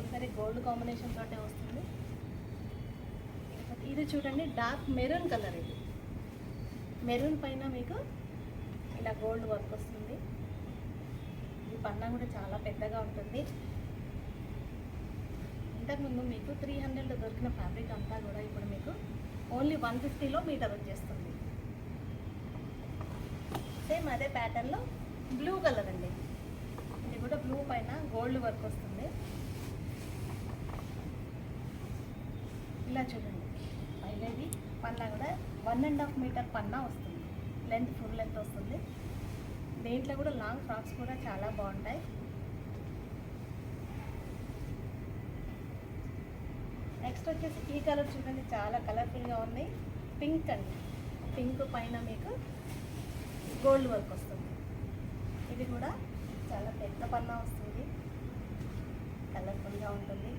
Compulsory gold combination తోటే వస్తుంది. ఇది చూడండి, డార్క్ మెరూన్ కలర్. ఇది మెరూన్ పైన మీకు ఇలా గోల్డ్ వర్క్ వస్తుంది. ఈ పన్నా కూడా చాలా పెద్దగా ఉంటుంది. ఇంతకుముందు మీకు 300 దొరికిన ఫ్యాబ్రిక్ అంతా కూడా ఇప్పుడు మీకు ఓన్లీ 150లో మీటర్ వచ్చేస్తుంది. సేమ్ అదే ప్యాటర్న్లో బ్లూ కలర్ అండి. ఇది కూడా బ్లూ పైన గోల్డ్ వర్క్ వస్తుంది. ఇలా చూడండి, పైన ఇది పన్నా కూడా 1.5 మీటర్ పన్నా వస్తుంది. లెంత్ ఫుల్ లెంత్ వస్తుంది. దీంట్లో కూడా లాంగ్ ఫ్రాక్స్ కూడా చాలా బాగుంటాయి. నెక్స్ట్ వచ్చేసి ఈ కలర్ చూడండి, చాలా కలర్ఫుల్గా ఉంది. పింక్ అండి. పింక్ పైన మీకు గోల్డ్ వర్క్ వస్తుంది. ఇది కూడా చాలా పెద్ద పన్నా వస్తుంది, కలర్ఫుల్గా ఉంటుంది.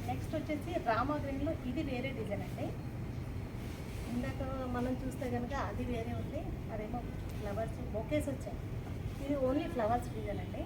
నెక్స్ట్ వచ్చేసి రామా గ్రీన్లో ఇది వేరే డిజైన్ అండి. ఇందాక మనం చూస్తే కనుక అది వేరే ఉంది, అదేమో ఫ్లవర్స్ బొకేస్ వచ్చాయి. ఇది ఓన్లీ ఫ్లవర్స్ డిజైన్ అండి.